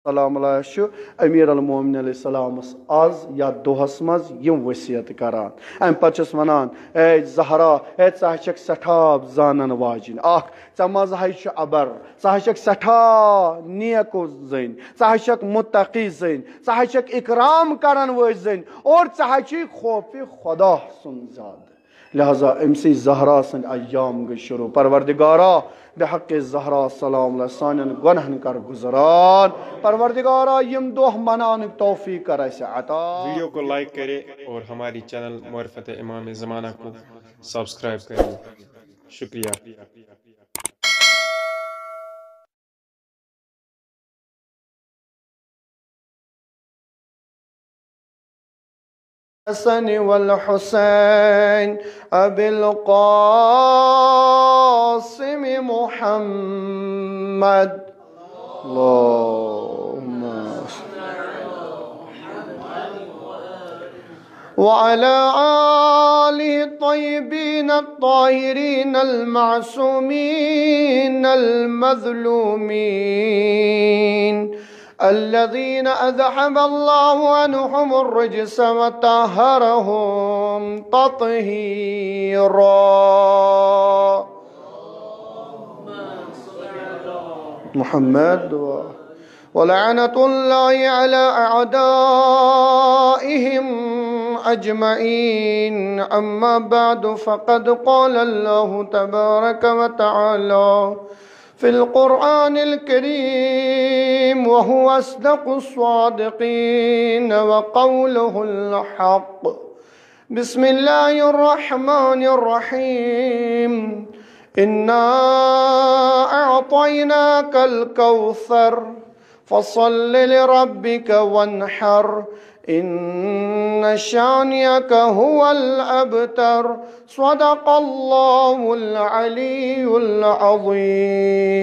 सलाम अमीर अल मोमिन सलामस आज या दोहस मज यम वसीयत करान अम पचस वनान ए जहरा ए चक सठाब जानन वाजिन अख चमज अबर चक सठा नेको जन चक मुत्तकी जन चक इकराम करन वो जन और खौफ खुदा सुन जाद लिहाजा अमसी जहरा सन अय्याम गई शुरू परवरदिगारा बेहक जहरा सलाम सान गुनहन कर गुजरान परवरदिगारा यम दोह मनान तौफीक कर अता। वीडियो को लाइक करें और हमारी चैनल मारिफत इमाम ज़माना को सब्सक्राइब करें। शुक्रिया। हसन वल हुसैन अबिल क़ासिम मुहम्मद व अला आलिहि तय्यबीन अत्ताहिरीन अल मासूमीन अल मज़लूमीन الذين أذهب الله عنهم الرجس وطهرهم تطهيرا محمد ولعنة الله على أعدائهم أجمعين أما بعد فقد قال الله تبارك وتعالى في القرآن الكريم وهو أصدق الصادقين وقوله الحق بسم الله الرحمن الرحيم إنا أعطيناك الكوثر فصل لربك وانحر إن شانئك هو الأبتر صدق الله العلي العظيم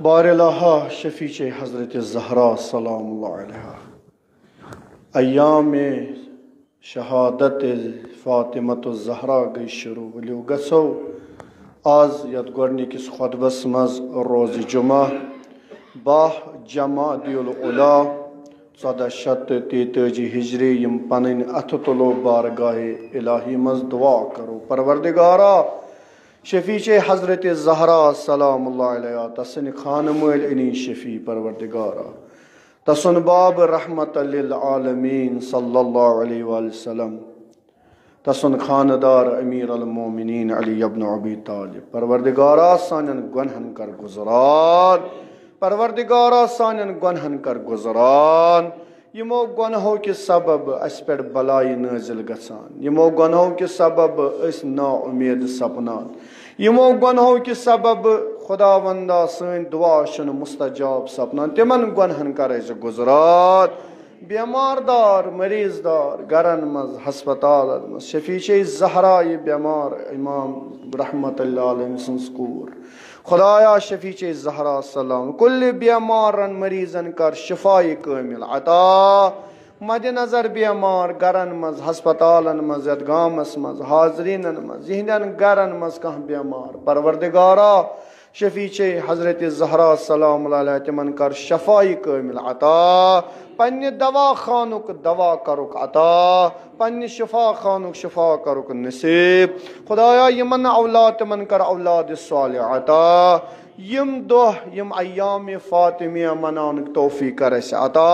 बारलाहा शफीच हज़रत ज़हरा सलामुल्लाह अलैहा अय्याम शहादत फ़ातिमत ज़हरा गई शुरू वलियो गसो आज यत गोडनिकिस खुतबस मज रोज़ जुमा 12 जमादियुल उला 1433 हिजरी यम पन अथ तुलो बारगाह इलाही मज दुआ करो परवरदिगारा शफीच हज़रत ज़हरा सलामुल्लाह अलैहा तसन खानमल इनी शफी परवरदिगारा तसन बाब रहमत लिल आलमीन सल्लल्लाहु अलैहि वसल्लम तसन खानदार अमीर अल मोमिनीन अली इब्न अबी तालिब परवरदिगारा सानन गुनहन कर गुजरान परवरदिगारा सानन गुनहन कर गुजरान यमो गुनहों के सबब अस पे बलाई नाजिल गसान यमो गुनहों के सबब अस ना उम्मीद सपनान यमो गुनहों के सबब खुदावंदा सन दुआ शुन मुस्तजाब सपनान तिमन गुनहन कर गुजरान बेमारदार मरीजदार गरन मज हस्पताल मज शफीच ज़हरा ये बेमार इमाम रहमतुल्लाह अलैहि संस्कूर खुदाया शफीच ज़हरा सलाम कुल बेमारन मरीजन कर शिफाई कामिल अता मद नजर बेमार गरन मज हस्पतालन मज गामस मज हाजरीन मज यहदन गरन मज कह बेमार परवरदिगारा शफीच हज़रत ज़हरा सलाम अलैहा तिमन कर शफाई कामिल अता पन्ने दवा खानुक दवा करुक अता पन्ने शिफा खानुक शिफा करुक नसीब खुदाया यमन औलाद तिमन कर औलाद सालिह अता यम दोह यम अय्याम फातिमिया मनानुक तौफीक कर अता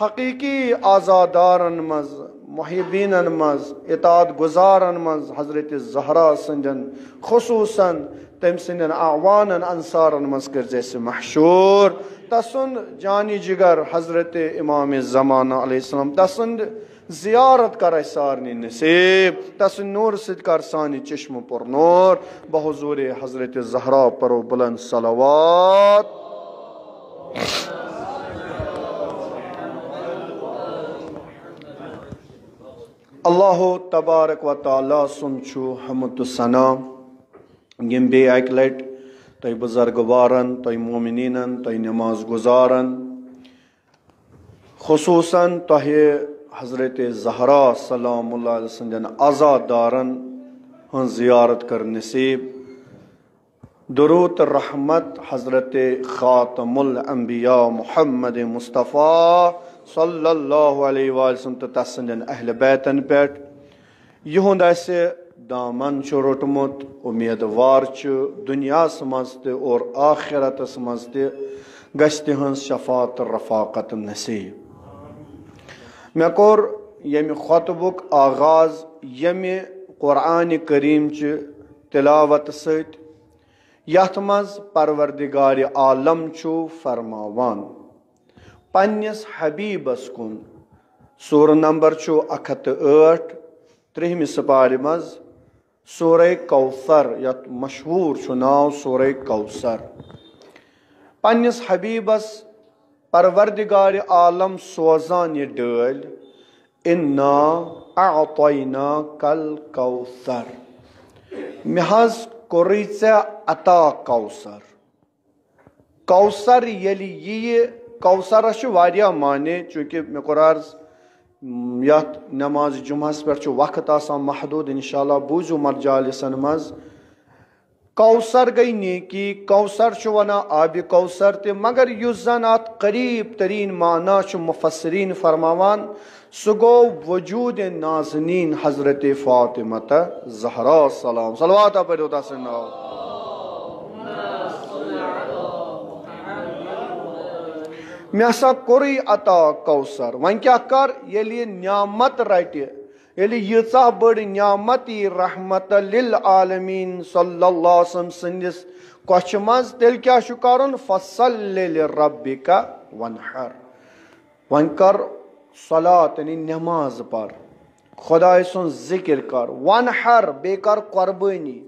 हकीकी आज़ादारन मज मुहिबीनन मज इताअत गुजारन मज हज़रत ज़हरा संजन खुसूसन तम सदन आवानन अंसारन मज कर जैसे महशूर तसुन जानी जिगर हज़रत इमाम ज़माना अलैहिस्सलाम तसुन जियारत कर सारनी नसीब तसुन नूर सिद कर सानी चश्म पर नूर बहुज़ूर हज़रत ज़हरा परो बुलंद सलावत। अल्लाह तबारक व तआला सुन छु हमद सना यम बे अक लट तय बुजुर्गवारन तय मोमिनीनन तय नमाज गुजारन खुसूसन तह हज़रत ज़हरा सलामुल्लाह अलैहा संजन आज़ादारन हन जियारत कर नसीब। दुरूद रहमत हज़रत ख़ातमुल अंबिया मुहम्मद मुस्तफ़ा सल्लल्लाहु अलैहि वसल्लम तो तसंदन अहल बैतन पेट यहुंद आसे दामन रोटमुत उम्मीदवार दुनियास मज और आखिरतस मज गश तिहंज शफात रफाकत नसीब। मे कोर यम खुतबुक आगाज यम कुरान करीम तिलावत सत यथ मज परवरदिगार आलम फरमावान पन्निस हबीबस कुन सूर नंबर 108 3 सपार मज सूरह कौसर यत मशहूर नाव सूरह कौसर पन्निस हबीबस परवरदिगार आलम सोजान ये डल इन्ना अअतैना कल कौसर महज कोरी अता कौसर। कौसर यलि ये कौसरस वारिया माने चूँकि मे कोर अर्ज यत नमाज जुम्हस पे वक्त आसान महदूद इंशाअल्लाह बूझू मरजालिसन मज कौसर गई नेकी कौसर वना आब कौसर ते मगर युस जन अत करीब तरीन माना मुफस्सरीन फरमावान सो गो वजूद नाज़नीन हजरत फातिमत ज़हरा सलाम सलवात पढ़ो तसन्ना मे हसा कोरी अता कौसर वन क्या कर ये न्यामत रट यीचा बड़ न्यामत रहमत लिल आलमीन सल्लल्लाहु अलैहि वसल्लम सन्दिस कश मज तेल क्या कर फसल्लि लिरब्बिका वनहर वन कर सलात यानी नमाज पर खुदाय सुन जिक्र कर वनहर बे कर कुर्बानी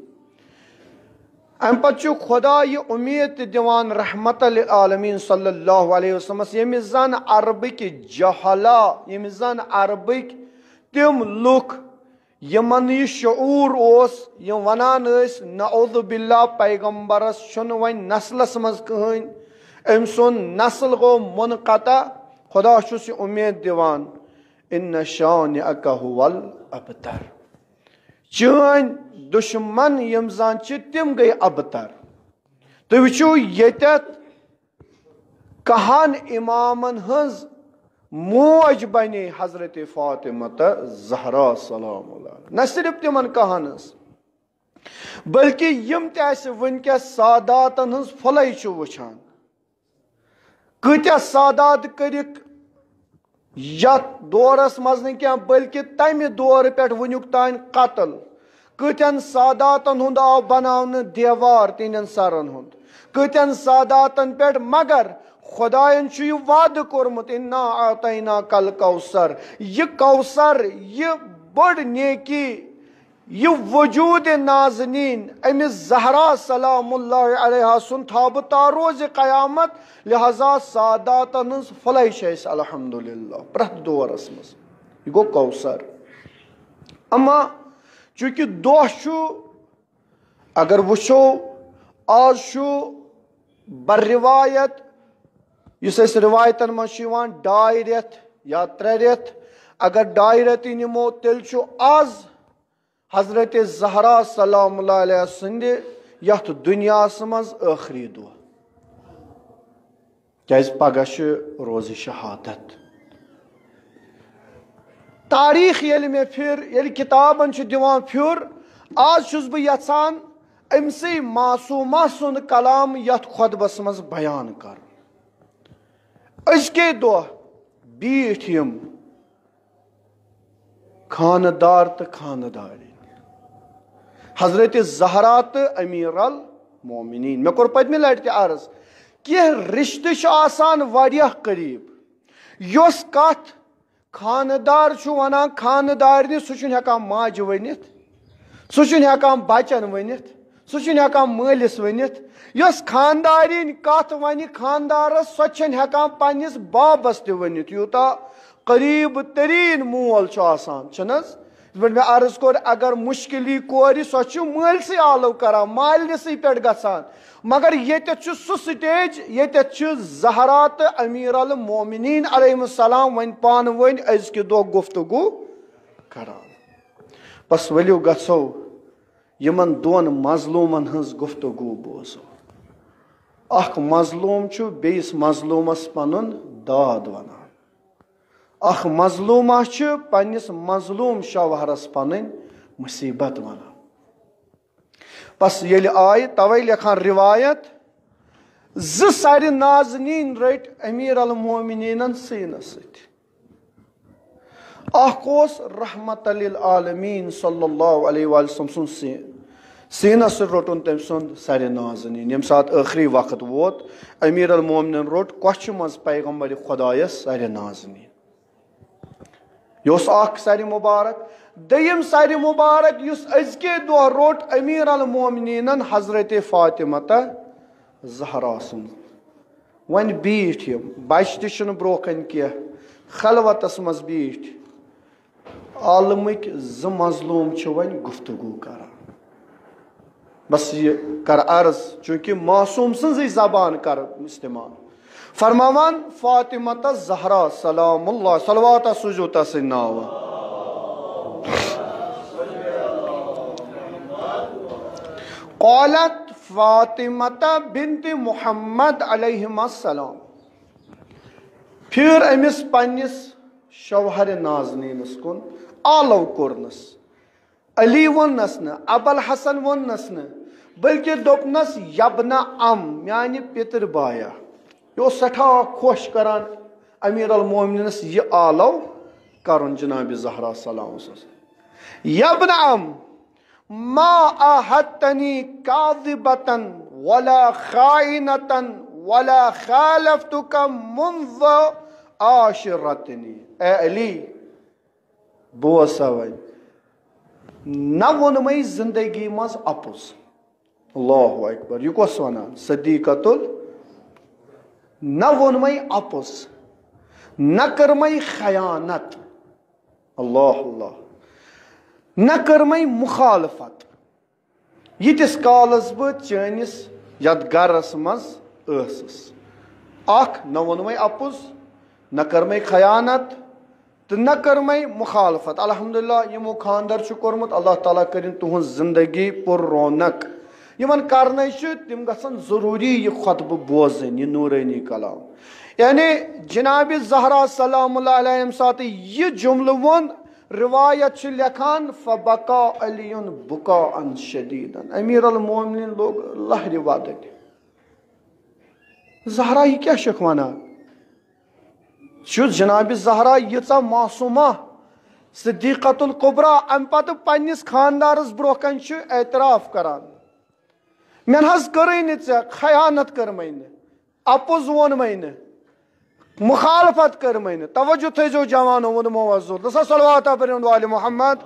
अम पे खुदा ये उम्मीद दिवान रहमत लिल आलमीन सल्लल्लाहु अलैहि वसल्लम यमिस जन अरबिक जहला यमिस जन अरबिक तिम लुक यमन यह शऊर यम वनान नऊज़ु बिल्लाह पैगम्बरस वन नस्लस मज कहीं अम सुन नस्ल गो मुनक़ता खुदा छुस उम्मीद दिवान इन्न शानिअक हुवल अबतर चान दुश्मन यम जान तिम गई अबतर। तुम वो यत कहन इमामन हज मोज बने हजरत फातिमत ज़हरा सलाम न सिर्फ तिमन कहन बल्कि यम तनकस सादातन हज फल वुचान कत्या सादात करिक यथ दौरस मज न क्या बल्कि तमि दौर पे वनुक तान कत्ल कतन सादातन हुंद आव बनावन देवार तिहन सरन हुंद कतन सादातन पे मगर खुदायन यह वाद कोरमुत इन्ना आतैना कल कौसर यह बड़ नेकी यह वजूद नाज़नीन अमिस ज़हरा सलामुल्लाह अलैहा सुन थाब तारोज क़यामत लिहाजा सादातन फल अल्हम्दुलिल्लाह प्रथ दौरस मज यह गो कौसर। अमा चूँकि दोह अगर वुचो आज बर रिवायत इस रिवायतन मज 2 रेत या 3 रेत अगर 2 रेत निमो तेल आज हजरत ज़हरा सलामुल्लाह अलैहा सुंद यथ दुनियास मज आखिरी दुआ क्या पगह रोज़ शहादत तारीख ये मे फिर ये किताबन दिवान फिर आज छुस बह यछान अमसे मासूमा सुंद कलाम यथ खुतबस मज बयान कर अजके दो बीठ यम खानदार तो खानदारी हजरत ज़हरा तो अमीर अल मोमिनीन मे कोर पदमे लटि अर्ज कि रिश्ते आसान वारियाह करीब योस कथ खानदार वनान खानदारनि सह हेकान माज वनित सह हेकान बचन वनित सह हेकान मालिस वनित यस खानदारीन कथ वन खानदारस सह हेकान पन्निस बाबस ते वनित यूता करीब तरीन मोल आसान मे अर्ज कोर अगर मुश्किल कोर सह मालस आलव कर मालनस पे गसान मगर ये सह स्टेज ये ज़हरा तो अमीर अल मोमिनीन अलैहिस्सलाम वन पान वन अजक दो गुफ्तगू करान बस वलियो गो यमन दोन मजलूमन हंस गुफ्तगू बोजो। अख मजलूम छु बेइस मजलूमस पनुन दाद वनान। अख मजलूमा छु पन्निस मजलूम शवहरस पनुन मुसीबत वनान। बस येल आय तवै लेखान रिवायत सारे नाजनीन रट अमीर अल मोमिनीन सीनस सत। अखोस रहमत लिल आलमीन सल्लल्लाहु अलैहि वसल्लम सुन सीनस रोटन तम सुन सारे नाजनीन। यम सात आखिरी वक्त वोत अमीर अल मोमिनीन रोट कछ मज पैगंबर खुदायस सारे नाजनीन। योस अख सारे मुबारक। दयम सारे मुबारक युस अजके दो रोट अमीर अल मोमिनीन हजरत फातिमा ज़हरा सुन। वन बीठ बच तन ब्रोकन कह खलवतस मज बीठ आलमिक ज मजलूम वन गुफ्तगू कर। बस ये कर अर्ज चूंकि मासूम सज जबान कर इस्तेमाल फरमावन फातिमा ज़हरा सलामुल्लाह सलवात सुजो तस नाव क़ालत फातिमा बिन्त मुहम्मद अलैहिस्सलाम। फिर अमिस पन्निस शौहर नाज़नीनस कुन आलव कोरनस। अली वोनस न अबल हसन वोनस न बल्कि दोपनस यबना अम यानी पितर बाया। यो सठा खुश करान अमीर अल मोमिनीनस ये आलव करुन जनाब ज़हरा सलाम यबना अम मा आहतनी काज़िबतन वला खाइनतन वला खालफ्तुका मुन्ज़ आशिरतनी। ए अली बोसवन न वोन मई जिंदगी मज अपुज। अल्लाहु अकबर। यह कस वनान सदीकतुल न वोन मई अपुज न कर मई खयानत। अल्लाह अल्लाह न कर मई मुखालफत यितिस कालस बह चनिस यत गरस मज अख न वोन मई अपुज न कर मई खयानत तो न कर मई मुखालफत। अल्हम्दुलिल्लाह यमो खानदर कोर्मुत अल्लाह ताला करिन तुहंज जिंदगी पुर रौनक। यमन करने तिम गसन जरूरी यह खुतब बोजन यह नूरानी कलाम यानी जनाब ज़हरा सलामुल्लाह अलैहा यम साथ यह जुमल वोन रिवायत लेखान फबका अलियुन बुका अन शदीदन। अमीर अल मोमिनीन लोग लहर वादत ज़हरा यह क्या शक वनान जनाब ज़हरा यीचा मासूमा सिद्दीक़तुल कुबरा अम पत पन्निस खानदारस ब्रोकन एतराफ करान मेन हज करई न ऐ खयानत कर मै अपुज वोन मै मुखालफत कर मै। तवज्जो थो जवानो वो मवजूर दसा सलवात पर वाले मोहम्मद।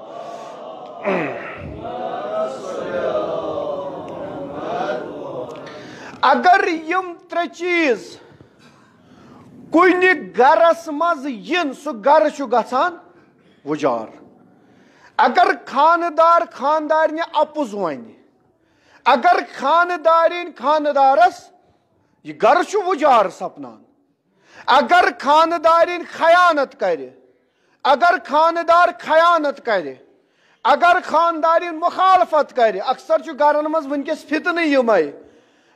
अगर यम त्रे चीज कुन गरस मज यन सह गर गसान वजार। अगर खानदार खानदार अपुज वन अगर खानदारिन खानदारस यह गर वजार सपनान अगर खानदारिन खयानत करे अगर खानदार खयानत करे अगर खानदारिन मुखालफत करे। अक्सर गरन मज वनकस फितन यमे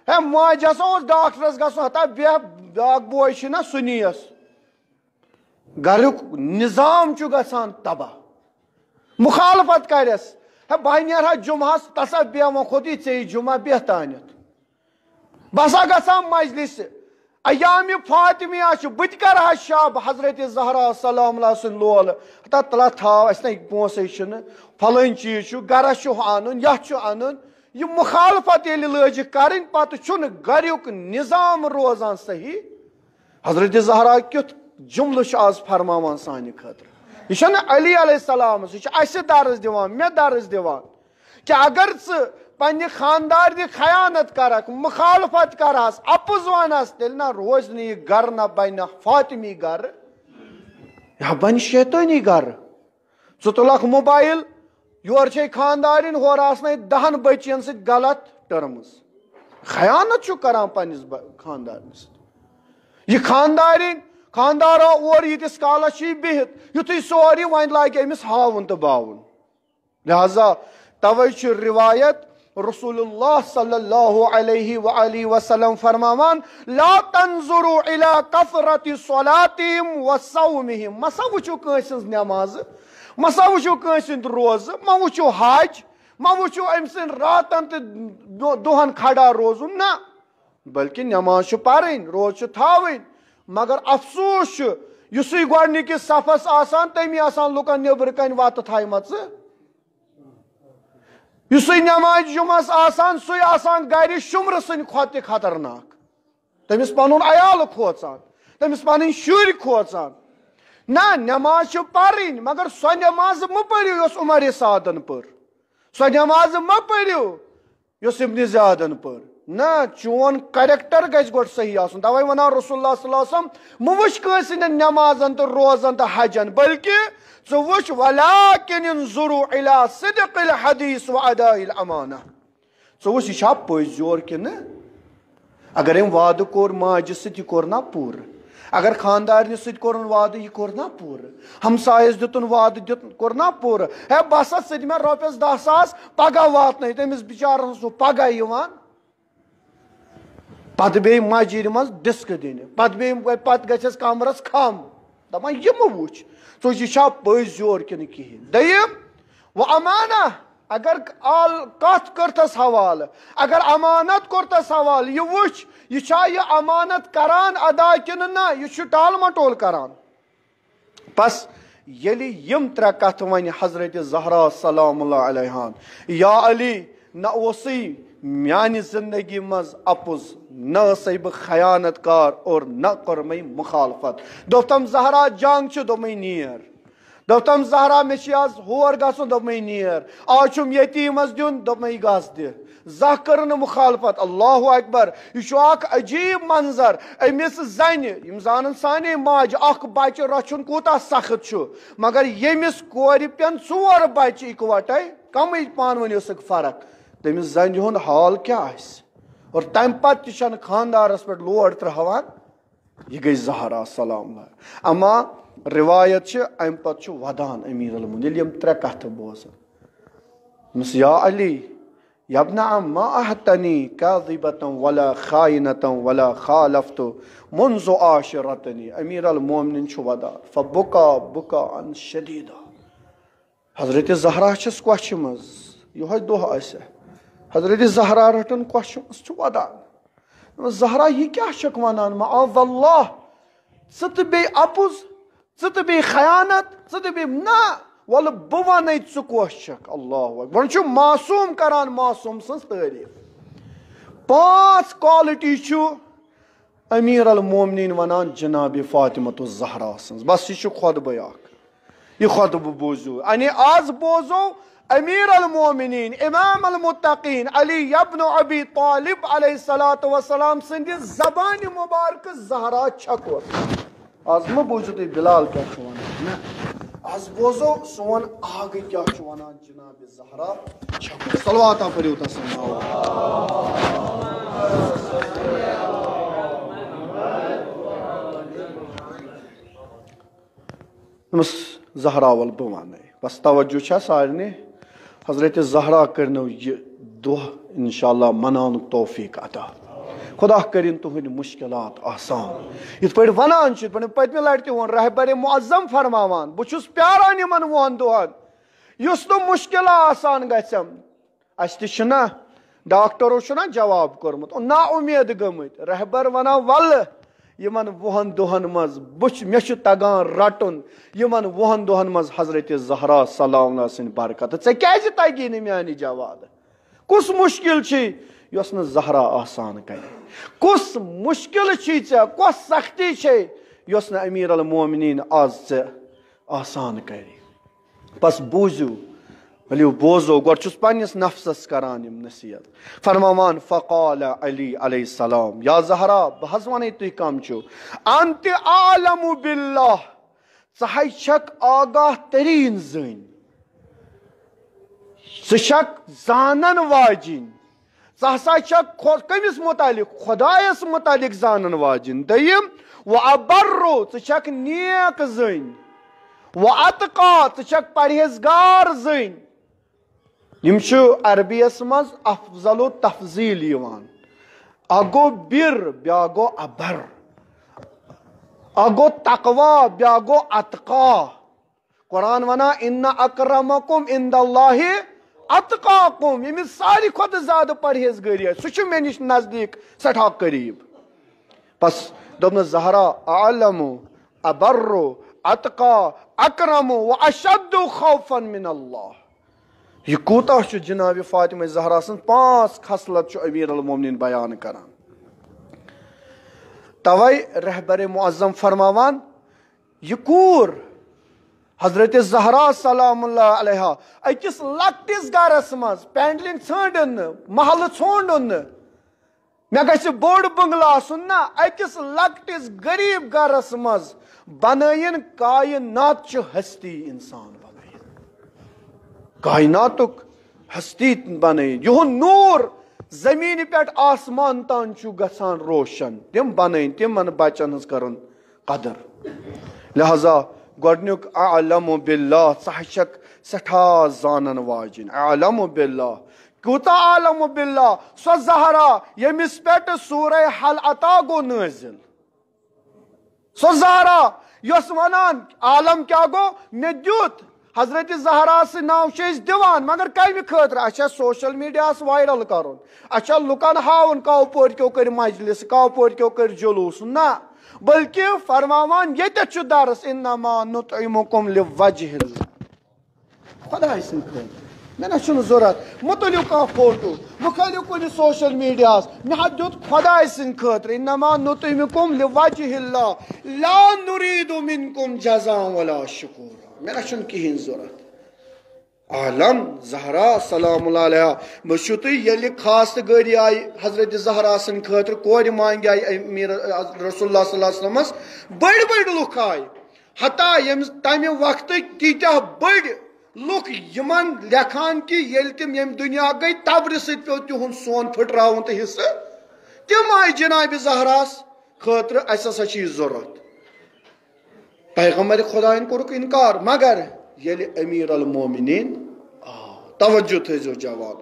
है माज हसा डॉक्टरस गो हता ब्या बोय ना सुनीस गरुक निजाम गसान तबाह मुखालफत करस है बह नेरहा जुमहस तसा बेव खोद ऐ जुमा बेह तानत बसा गसा मजलिस अयाम फातिमिया बत कर शब हजरत ज़हरा सलाम सुन लोल तला थाव अस पोसे फलन चीज गरस अन यह अन यह मुखालफत ये लज कर पे गरुक निजाम रोजान सही। हजरत ज़हरा क्युत जुमल आज फरमान सान खतर यह अली अलैहिस्सलाम यह दर्ज दिवान मे दर्ज दिवान कि अगर पन्ने खानदार खयानत करक मुखालफत करहस अपुज वनस तेल ना रोज न यह गर ना बन फातिमी गर यह बन शैतानी गर। च तुलक मोबाइल योर खानदारिन होर आसन 10 बचियन सत गलत टर्म्स खयानत करान पन्निस खानदारस यह खानदारिन खानदारा और यीतिस कालस बिहित युथु सोरी वन लागे अमिस हावन तो बावन। लिहाजा तवै छ रिवायत रसूलुल्लाह सल्लल्लाहु अलैहि व आलिहि वसल्लम फरमावान ला तंजुरु इला कफरति सलातिहिम व सौमिहिम मसा वुचो कांसिस नमाज मसा वुचो कांसिस रोज मा वुचो हज मा वुचो अमसिन रातन ते दोहन खड़ा रोजुन ना बल्कि नमाज पढ़न रोज थावन मगर अफसोस युसुई गोडनिकिस सफस आसान तमी आसान लुकन नेबर कन वत थाइमच युसुई नमाज जुमस आसान सुई आसान गर शुम्र सन खोत खतरनाक तमिस पनुन अयाल खोचान तमिस पन शुर खोचान ना नमाज पढ़न मगर सो नमाज म पढ़ियो यस उमर सादन पर सो नमाज म पढ़ियो यस इब्न ज़ियादन पर ना चोन करेक्टर गज गोट सही आसन तवै वना रसूलुल्लाह सल्लल्लाहु अलैहि वसल्लम मुवश कसिन नमाजन तो रोजन तो हजन बल्कि च वुच वलाकिन इंजुरु इला सिदक़िल हदीस व अदाइल अमाना च वुच यह पजोर किन अगर हम वाद कोर माज सत कोर ना पूर अगर खानदार सत कोर वाद यह कोर ना पूर हमसायस दितुन वाद कोर ना पूर है बस सत मे रॉपियस 10,000 पगह वातन तमिस बिचारन सो पगह यवान पत बे मस्जिद मज डिस्क दिन पत गस कमरस खम दपान यह वुच तो यह पजोर किन कहें दयम वो अमाना अगर कत करतस हवाल अगर अमानत करतस हवाल यह वुच यह अमानत करान अदा किन ना यह टाल मटोल करान बस यलि यम त्रे कथ वन हजरत ज़हरा सलामुल्लाह अलैहा या अली न ओसई म्यानि जिंदगी मज अपुज न सही बह खयानत कार और न कर मई मुखालफत दोतम ज़हरा जंग दोमई नीर दोतम ज़हरा मे आज होर गसन दोमई नीर आज यतीमस दिन दोमई गस दि जह कर मुखालफत अल्लाहु अकबर यह अजीब मंजर अमिस जन जान साने माज अख बच्चे रचुन कूता सख्त मगर यमिस कोर पेन 4 बच्चे इकवटे कम पान वन फर्क तमिस जन हुंद हाल क्या और तम पत खानदारस पे लोड त्रहान यह गई ज़हरा सलाम अमा रिवायत अम पे वदान अमीर अलमुमिनीन यम 3 कथ बोजन या अली यब्न अम्मा अहतनी काज़िबतन वला खाइनतन वला खालफ्तु मुंज़ु आशिरतनी अमीर अलमुमिनीन वदान फबुका बुकाअन शदीदा हजरत ज़हरा छस कोश मज यह दोह आसे हजरत ज़हरा रटन कोश वदान ज़हरा यह क्या शक वनान मअज़ल्लाह ज़त बे अपुज ज़त बे खयानत ज़त बे ना वल बवन ज़ कोशक अल्लाह वन मासूम करान मासूम सं तारीफ 5 क्वालिटी अमीर अलमुमिनीन वनान जनाब फातिमतु ज़हरा सं बस यह खुतबा यह खुतब बोजो यानी आज बोजो अमीर अलमुमिनीन इमाम अलमुत्तकीन अली इब्न अबी तालिब अलैहिस्सलातु वस्सलाम संद ज़बान मुबारक ज़हरा छको आज म बोजो तुम बिलाल क्या वन आज बोजो सोन आगे क्या वन जनाब ज़हरा छको सलवात पढ़ो तस ज़हरा वल बह वन बस तवज्जो सारे हजरत ज़हरा करनो यह दोह इंशाअल्लाह मनान तौफीक अता खुदा करिन तुहद मुश्किलात आसान इत पे वनान पत्मे लटि वन रहबर मुअज़्ज़म फरमावान बहुस प्यारान यमन वहन दोहन युस तो मुश्किल आसान गम अना डॉक्टरों जवाब कोर्मुत ना उम्मीद गमत रहबर वना वल यमन वहन दोहन मज मे तगान रटुन यमन वहन दोहन मज हजरत ज़हरा सलाम सिन बरकत क्या तगी न म्यानि जवाब कुस मुश्किल यस न ज़हरा आसान कर कुस मुश्किल कुस सख्ती यस न अमीर अलमुमिनीन आज आसान कर बस बूझू वलियो बोजो गोच पन्निस नफ्सस करान नसीहत फरमावान फ़क़ाल अली अलैहिस्सलाम या ज़हरा बहस वन तुम कम अंत आलमु बिल्लाह ज़ह छक आगाह तरीन जन ज़क जानन वाजिन ज़ह कमिस मुतालिक खुदायस मुतालिक जानन वाजिन दयिम व अबर्रो ज़क नेक जन व अतका ज़क परहेज़गार जन यम अरबियस मज अफजल तफजील यवान अख गो बिर ब्या गो अबर अख गो तकवा ब्या गो अतका कुरान वना इन्ना अकरमकुम इंदल्लाहि अतकाकुम यमिस सारी खुद ज्यादा परहेजगारी सह मे निश नजदीक सठा करीब बस दोपन ज़हरा आलमु अबर्रु अतका अकरमु व अशद्दु खौफन मिन अल्लाह। यह कूता जनाब फातिमा ज़हरा सन 5 खसलत अमीर अल मोमिनीन बयान करान। तवै रहबर मुअज्जम फरमावान यह कूर हजरत ज़हरा सलामुल्लाह अलैहा अकिस लक्टिस गरस मज पेंडलिंग छांडन महल छोड़न मे गछ बोड़ बंगला आसन ना अकिस लक्टिस गरीब गरस मज बनयन कायनात हस्ती इंसान बनयन कायनातुक हस्ती बनयन यह नूर जमीन पे आसमान तान गसान रोशन तिम बनयन तिमन बचन हज करन कदर लिहाजा गोडनुक आलमु बिल्लाह सहशक सठा जानन वाजिन आलमु बिल्लाह कूता आलमु बिल्लाह सो ज़हरा यमिस पेट सूरह हल अता गो नाजिल सो ज़हरा यस वनान आलम क्या गो मे द्युत हजरत ज़हरा से नाव दिवान मगर कम खतर अच्छा सोशल मीडिया वायरल कर अच्छा लुकन हावन कौ पोर क्यों कर मजलिस कौ पोर क्यों कर जुलूस ना बल्कि फरमावान ये दरस इन्नमा नुतइमुकुम लिवजहिल्लाह खुदा सिंह मे ना जरूरत मत तुलियो कह फोटो मह खलियो कुन सोशल मीडिया मे हा दुत खुदा सिंह खतर इन्नमा नुतइमुकुम लिवजहिल्लाह ला नुरीदु मिनकुम जज़ा वला शुकुरा मे ना कहीं जरूरत आलम ज़हरा सलामुल्लाह अलैहा मशुत ये खास गाड़ी आई हजरत ज़हरा सन खतर कोर मांग आई अमीर रसूलुल्लाह सल्लल्लाहु अलैहि वसल्लम बड़ बड़ लुक आय हता यम तम वक्त तीत बड़ लुक यमन लेखान कि ये तम यम दुनिया गई तब्र सो तिहुन सोन फुटरावन तो हिस्से तम आय जनाब ज़हरास खतर अस हसा जरूरत पैगम्बर खुदायन कोरुक इनकार मगर ये अमीर अल मोमिनीन तवज्जो थो जवाब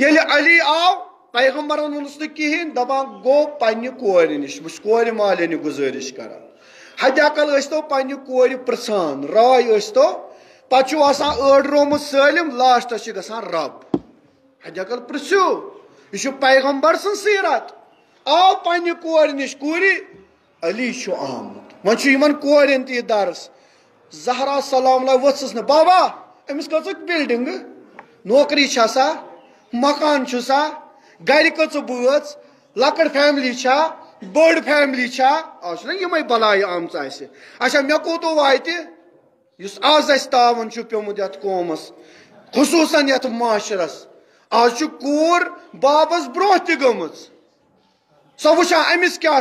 ये अली आव पैगम्बर कहें दपान गो पन्ने कोर निश बस कोर माले गुजारिश कर हदकल तो पन्ने कोर प्रसान राय तो पे अड़ रोमुत सालिम लास्ट गसान रब हदकल पृछो यह पैगम्बर सन सीरत आव पन्ने कोर निश कूरी अली आमुत वन कोरन ती दरस ज़हरा सलाम वत्सस न बाबा अमिस कच बिल्डिंग नौकरी सा मकान सा गर कच बच लकड़ फैमिली बड़ फैमिली आज यम बलाय आम अच्छा मे कोतो वात आज तावन पेमुत ये कौमस खुसूसन ये माशरस आज कूर बाबस ब्रोह तम सो वुचा अमिस क्या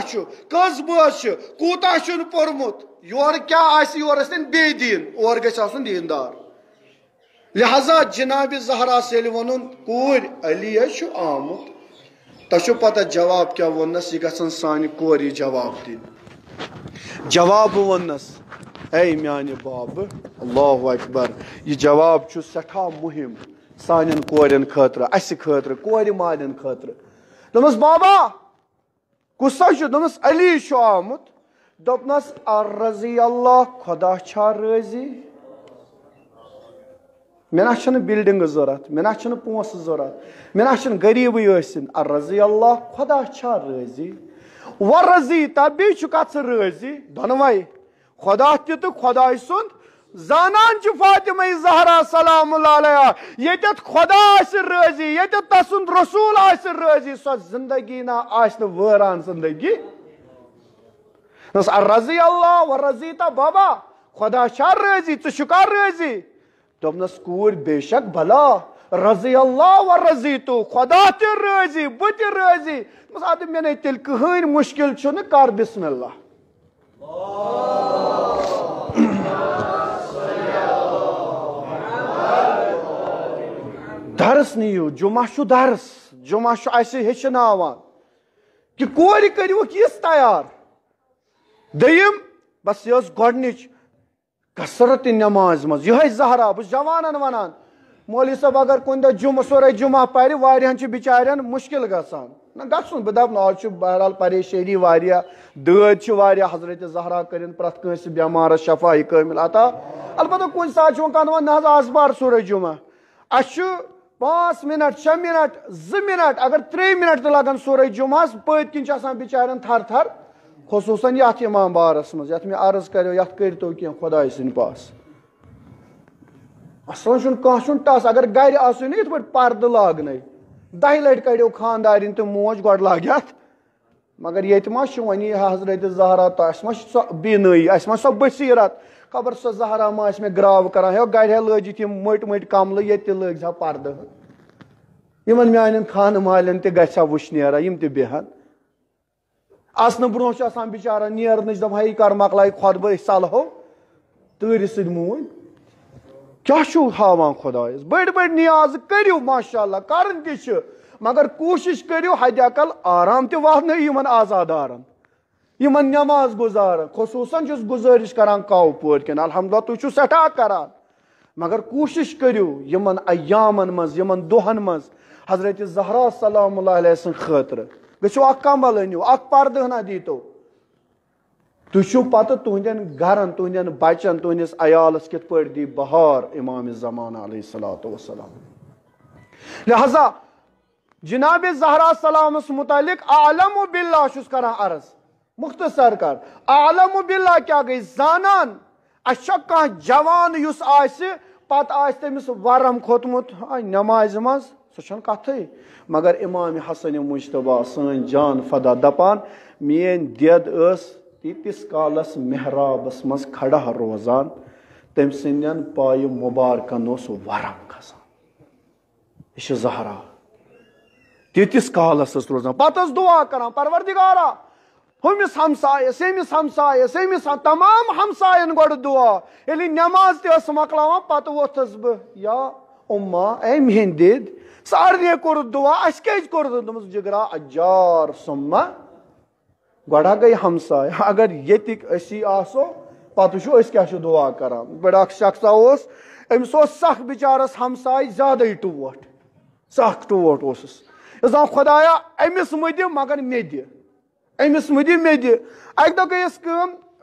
कस बस कूता पोर्मुत योर क्या योर बे दीन और गन दीनदार लिहाजा जनाब ज़हरा से वन कूर अली आमुत तो पता जवाब क्या वनस यह गन सान कोर जवाब दिन जवाब वनस ए म्यान बाब अल्लाहु अकबर यह जवाब सठा मुहिम सान कोरन खतर अस खतर कोर मालन खतर दमस बाबा कुसा दमस अली आमुत दोपनस रजी अल्लाह खुदा छा राजी मे ना बिल्डिंग जरूरत मे ना पोस जरूरत मे ना गरीब रजी अल्लाह खुदा छा राजी व रजी तब कत राजी दोनवे खुदा तो खुदा सुंद जानान फातिमा ज़हरा सलामुल्लाह अलैहा ये खुदा राजी ये तसुंद रसूल राजी सो जिंदगी ना वरान जिंदगी रजी अल्लाह व रजी ता बाबा खुदा छा राजी चुका राजी दोपनस कूर बेशक भला रजी अल्लाह व रजी तो खुदा ते राजी बह ते राजी मे नहीं तेल कहीं मुश्किल कर बिस्मिल्लाह दरस नीयू जुमा दरस जुमा हेचनावान कि कोर करू किस तैयार दयम बस यह गोडनिच कसरत नमाज मज यह ज़हरा बस जवानन वनान मौलवी साहब अगर कुन दह जुम सोरे जुमा पर वारियान बिचारियन मुश्किल गसान ना गसन बह दप आज बहरहाल परेशानी वारिया दद वारिया हजरत ज़हरा करिन प्रत कंस बेमार शफाई कामिल अता अलबत्ता कुन सात वहान ना आज बार सोरे जुमा अश 5 मिनट 6 मिनट 2 मिनट अगर 3 मिनट लगन सोरे जुमास पत किन बिचारियन थर थर खसूसन यथ इमाम बारस मज यथ मे अर्ज करो यथ करो कह खुदा सिंद पास असल कह टस अगर गर आसो न ये पर्द लागन 10 लट कड़ो खानदारिन तो मोज गो लाग मगर ये वन हजरत ज़हरा तो बीनई सो बसीरत खबर सो ज़हरा मा मे ग्राव कर गर लजित मट मट कमल ये लग पर्द इन मान खान मालन तह वुशनेरा बेहन आसन ब्रो बिचारा नेरन दप यह कर मकल खुद सलहो तूर सून क्या हावान खुदायस बड़ बड़ नियाज करो माशाअल्लाह करन त मगर कोशिश करो हद अकल आराम त वाहन आजादारन इन नमाज गुजारन खसूसन गुजारिश करान काव पोर कन अल्हम्दुलिल्लाह तुम सठा करान मगर कोशिश करो इन अयामन मज इन दोहन मज हजरत ज़हरा सलामुल्लाह अलैहि खतर गो कमल अनो पर्द हना दीतो तुम पत तुहदन गरन तुहदन बचन तुहदिस अयालस कित पे दी बहार इमाम ज़माना अलैहिस्सलातु वस्सलाम लिहाजा जनाब ज़हरा सलामस मुतालिक आलम बिल्लाह छुस करान अर्ज मुख्तसर कर आलम बिल्लाह क्या गई जानान अच्छा कह जवान युस आसि पत आस तमिस वरम खोतमुत नमाज मज सह कथ मगर इमाम हसन मुजतबा सन जान फदा दपान मेन दद तीस कालस मेहराबस मज खड़ा रोजान तम सिंदन पाय मुबारकन वरम खसान यह ज़हरा तीस कालस रोजान पत दुआ कर परवरदिगारा हमिस हमसायस यमिस हमसायस यमिस तमाम हमसायन गो दुआ ये नमाज तस मकलावान पत वोथस बह या उम्मा ए मेहन दिद सारे कोर दुआ अस क्या कोर दोपस जिगरा अजार सुम्मा गोड़ा गई हमसाय अगर ये आसो पत क्या दुआ कर बड़ा शख्स अमिस सख बिचारस हमसाय ज्यादा टोट सख टोट उसस खुदाया अमिस मुद मगर मे दि अमिस मुद मे दि अक दो गई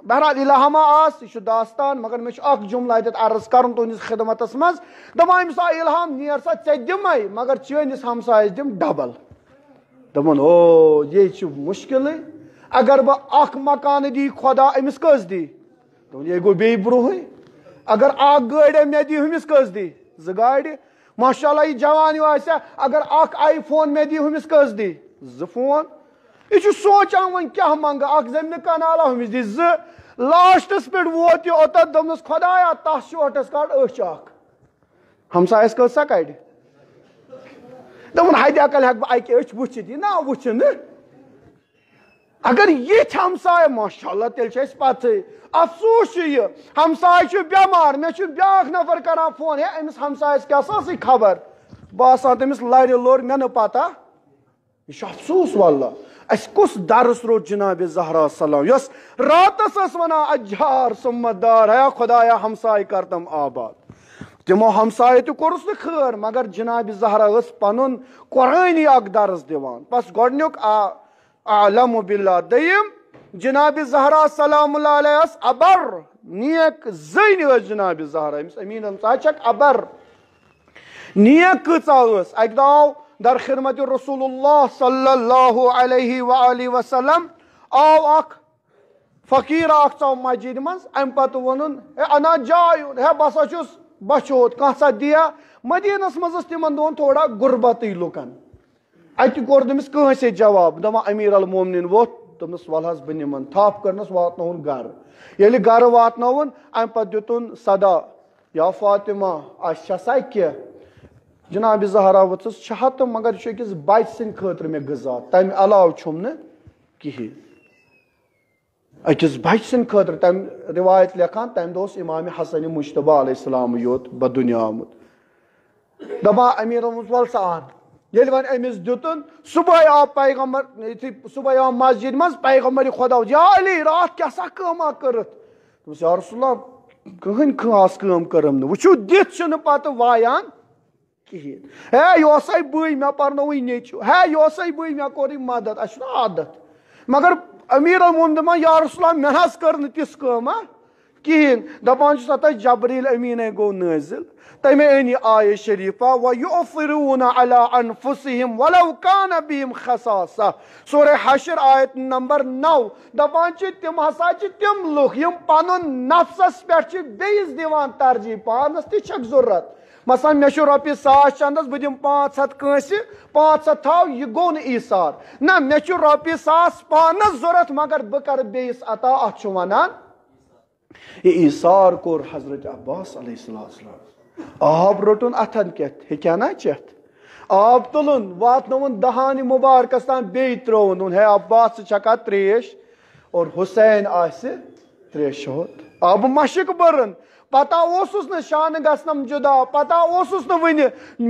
बहरहाल इलाहमा आस यह दास्तान मगर मे जुमला अर्ज कर तुंदिस खिदमत मज दपान अमिस आ इल्हाम नेर सा ऐ दिम मगर चनिस हमसायस दिम डबल दपन ओ ये मुश्किल अगर बह मकान दी खुदा अमिस कस दी ये गो बे ब्रोह अगर गाड़ मे दी हमिस कस दी ज गाड़ माशाअल्लाह यह जवान अगर iPhone मे दी हमिस कस दी ज फोन यह सोचान वन क्या मंग जमीन कनाला हमिस दी ज लास्टस पे वोत यह ओत दस खुदाया तस शोटस कड़ अच हमसायस कस सा कड़ दपन हद अकल हेक बह अक अच वुचित ना वुचन अगर ये हमसाय माशाअल्लाह तेल पत अफसोस यह हमसाय बेमार मे ब्या नफर करान फोन है अमिस हमसायस क्या खबर बह तमिस लर लोर मे न पता यह अफसोस वल्ला अस कुस दरस रोट जनाब ज़हरा सलाम यस रातस वना अजार सुम्मदार है खुदाया हमसाय करतम आबाद तमो हमसाय तो कोरस न खैर मगर जनाब ज़हरा पन कुरानी दरस दिवान बस गोडनुक आलम बिल्लाह दयम जनाब ज़हरा सलामुल्लाह अलैहि अबर नेक जन जनाब ज़हरा अमीन हमसायक अबर नेक कस अक दाव दर खिदमत रसूलुल्लाह सल्लल्लाहु अलैहि वसल्लम आव अख फकीर अौ मस्जिद मज अम पत वनुन अना जाय है बसा बचोत कह दिया मदीनस मज तिमन दोन थोड़ा गुरबत लुकन अत कोर तमिस कंसे जवाब दपा अमीर अल मोमिनीन वोत तमिस वलहस बह निमन थप करनस वातन गर ये गर वातन अम पत दितुन सदा या फातिमा अच्छा कह जनाब ज़हरा वुचस तो मगर यह अकिस बच सद खतर मे गजा तम अलाव छुम न कहें अकिस बच सद खतर तम रिवायत लेखान तम दोस इमाम हसन मुजतबा अलैहिस्सलाम योत बदुनिया आमुत दपा अमीर वल सान ये वन अमिस दितुन सुबह आव पैगम्बर सुबह आव मस्जिद मज पैगम्बर खुदा या अली रात क्या सा कमा करत या रसूलल्लाह कहन खास काम करम न वुचु दित पत वायान कहें है यह बई मे पर्नो नेचु है यह बई मे कोर मदद अस आदत मगर अमीर अलमोमिन या रसूल मे कर तिस कम कहें दपान तथ जबरील अमीन गो नाजिल तमे अन आय शरीफा व युफिरून अला अनफुसिहिम वलौ कान बिहिम खसासा सूरह हशर आयत नंबर 9 दपान तिम हसा तिम लुक यम पनुन नफ्सस पे बेस दिवान तरजीह पानस तक जरूरत मसन मे रोपये 100 चंदस बह दिम 500 कंस 500 थाव यह गो ईसार ना मे रोपये 100 पानस जरूरत मगर बह कर बेस अता अत वनान ईसार कोर हजरत अब्बास अलैहिस्सलाम आब रोटन अथन कत हेक्या ना चेत आब तुलन वातन दहान मुबारकस तान बे त्रोन है अब्बास चका त्रेश और हुसैन आसे त्रेश आब मशक बरन पता न शान गम जुदा पता न वन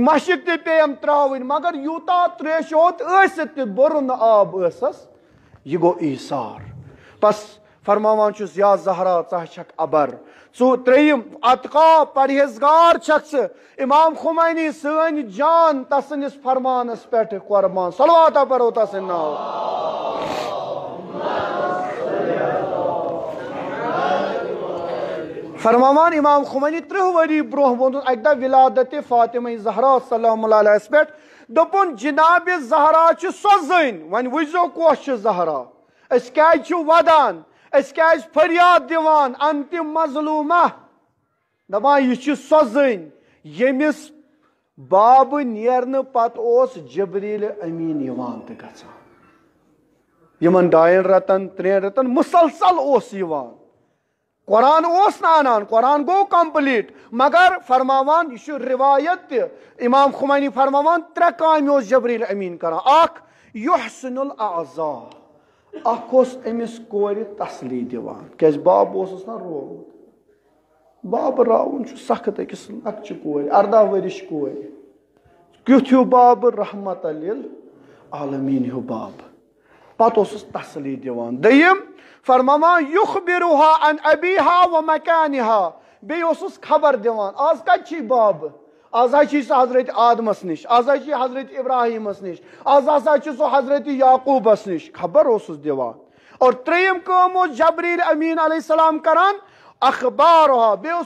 मशक ते पेम त्रावन मगर यूता त्रेश बरन आब यह गो ईसार बस फरमावान या जहरा छक अबर त्रेयम अतका परहेजगार शख्स इमाम खुमैनी सन जान तसनिस फरमानस पे कुर्बान सलवात परो तसन नाव फरमावान इमाम खुमैनी 30 वरी ब्रोह वो अक दह विलादत फातिमा जहरा सलाम अलैहा पे दोपन जनाब जहरा सो जन वन वुजो कोश जहरा अस क्या वदान क्या फरियाद दिवान अंतिम मजलूमा दपान यह सो जन यमिस बाब नेरन पत जबरील अमीन यवान तो गसान यमन 2 रतन 3 रतन मुसलसल कुरान ना अनान कुरान गो कंप्लीट मगर फरमावान यह रिवायत इमाम खुमैनी फरमावान 3 काम जबरील अमीन करान युहसिनुल आज़ा अमिस कोर तसली दिवान क्या बाब ना रोमुत बाब रावन सख्त अकिस लक्चि कोर 18 वरिश कोर क्युथ हूँ बाब रहमत आलमीन हूँ बाब पत तसली दिवान दयम फरमावान युखबिरुहा अन अबीहा व मकानिहा बे खबर दिवान आज कत बाब आज हजरत आदमस निश आज हजरत इब्राहिमस निश आज सह हजरत याकूबस निश खबर दिवान और त्रेयम काम जबरील अमीन अलैहिस्सलाम करान अखबार बे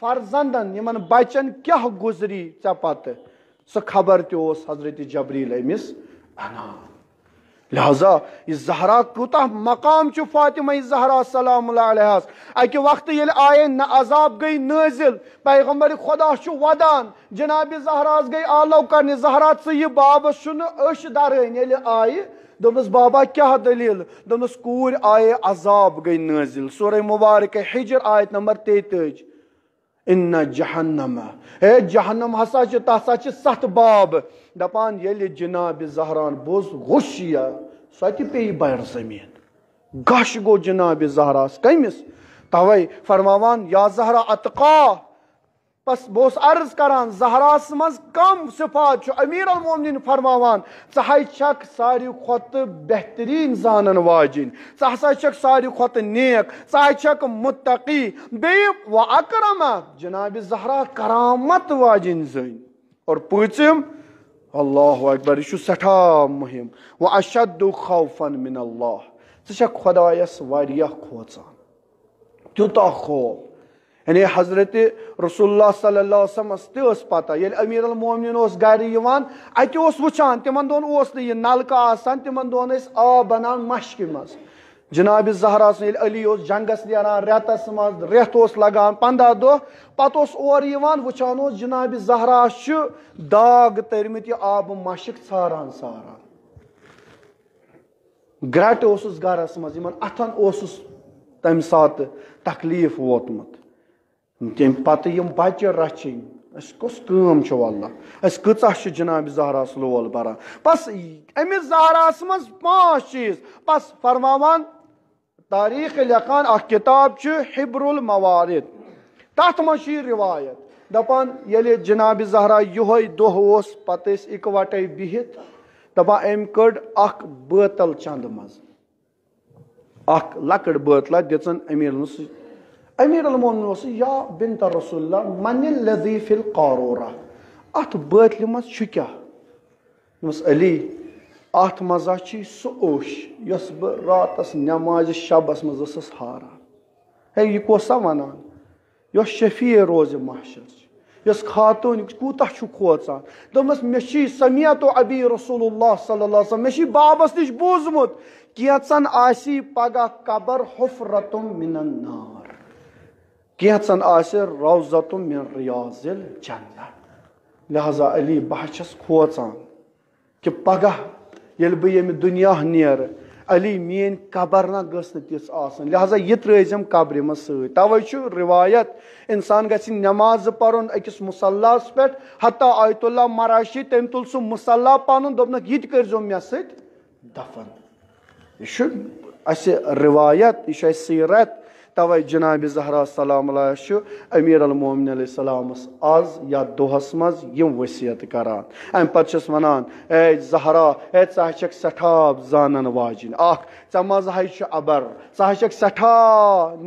फर्जंदन यमन बचन क्या गुजरी चे पत सह खबर तस हजरत जबरील अमिस अनान लिहाजा यह जहरा कूता मकाम फातिमा जहरा सलाम अलैहा अकि वक्त ये आये न अजाब गई नाजिल पैगम्बर खुदा वदान जनाब जहरा गई आलव कर जहरा यह बाबस दरन ये आये दोपस बाबा क्या दलील दोपस कूर आये अजाब गई नाजिल सूरह मुबारक हिजर आयत नंबर 33 इन्ना जहन्नम है जहन्नम हसा तसा 7 बाब दपान ये जनाब जहरान बोज गुशिया सह पे बर जमीन गश गो जनाब जहरास कमिस तवे फरमावान या जहरा अतका बस बोस अर्ज करान जहरास मज कम सिफात अमीर अलमोमिनीन फरमावान छक सारी खत बेहतरीन जानन वाजिन हसा छक सारी खत नेक छक मुत्तकी बे व अकरमा जनाब जहरा करामत वाजिन जन और पूछम अल्लाहु अकबर यह सठा मुहिम व अशद्दु खौफन मिन अल्लाह खुदायस वारिया खोचान त्यूता खौफ यानी हजरत रसूलुल्लाह सल्लल्लाहु अलैहि वसल्लम ते पता ये अमीर अलमोमिनीन गर यवान अत वुचान तिमन दोन यह नलका आसान तिमन दोन आब बनान मशक मज जनाब जहरा अली जंगस नेरान रेतस मज रेत लगान 15 दह पत और वुचान जनाब जहरा दाग तरमित आब मशक सारान सारान ग्रट गरस मज अथन तम सात तकलीफ वोतमुत तम पत बच्चे रचिन कस वल्ला कचा जनाब जहरा लोल बरान बस अमिस जहरास मज 5 चीज बस फरमावान तारीख लिखान अ किताब हिब्रुल मवारिद तथ मज रिवायत दपान ये जनाब जहरा यह दह पत इकवटे बिहित दपान अम कड़ बोतल चंद मज लकड़ बोतल दिचन अमीर अलमोमिनीन या बिनत रसूलुल्लाह मन लज़ी फिल क़ारूरा अत बातलि मज छु क्या अली अत मजा सह ओश यस बह रातस नमाज शबस मज हारान है यह कोसा वनान यस शफी रोज महशर यस खातून कूता खोचान दोपस मे समिया तो अबी रसूलुल्लाह सल्लल्लाहु अलैहि वसल्लम मे बाबस निश बूजमुत कैचन आसी पगह कबर हुफरतुम मिनन नार कैचन आसे रौज़तुम मिन रियाज़िल जन्नह लिहाजा अली बह छस खोचान कि पगह येल बह यम दुनिया नेर अली मीन कबर ना गस तिस आसन लिहाजा यह त्रम कब्र मज तवे रिवायत इंसान गि नमाज परुन अकिस मुसल्लास पे हत्ता आयतुल्लाह मराशी तम तुल सह मुसल्ला पन दोपनक यह कर मे सत दफन यह रिवायत यह सीरत तवे जनाब ज़हरा सलाम अमीर अल मोमिनीन सलामस आज या दोहस मज यम वसीयत करान अम पस वनान ए ज़हरा ए षक सठा जानन वाजिन े मज अबर षक सठा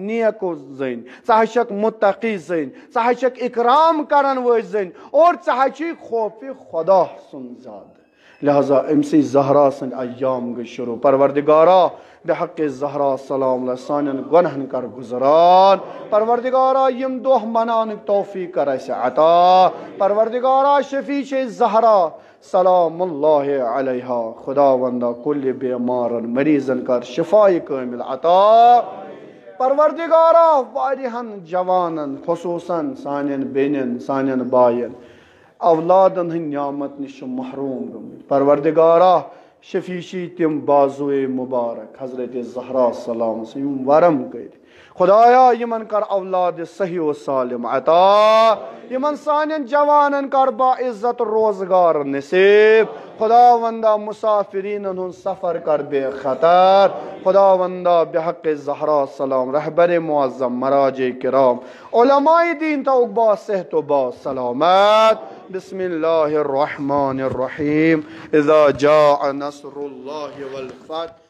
नेको जन षक मुत्तकी जन षक इकराम करन वो जन और खौफ खुदा सुन जाद लिहाजा अमसी ज़हरा सन अय्याम गई शुरू परवरदिगारा बेहक ज़हरा सलाम सान गुनहन कर गुजरान परवरदिगारा यम दोह मनान तौफीक कर अता परवरदिगारा शफी ज़हरा सलामुल्लाह अलैहा खुदा वंदा कुल बेमारन मरीजन कर शिफाई कामिल अता परवरदिगारा वारिहन जवानन खुसूसन सानियन बेनिन सानियन बायन औलादन हंद नियामत निश महरूम गमत परवरदिगारा शफीशी तिम बाजुए मुबारक हजरत ज़हरा सलाम वरम कर खुदाया यमन कर औलाद सही व सालिम अता यमन सानियन जवानन कर बाइज्जत रोजगार नसीब खुदा वंदा मुसाफिरीन हुन सफर कर बेखतर खुदा वंदा बेहक ज़हरा सलाम रहबर मुअज़्ज़म मराजे किराम उलमाए दीन तौबा सेहत बा सलामत बिस्मिल्लाहिर रहमानिर रहीम इज़ा जाअ नस्रुल्लाहि वल फतह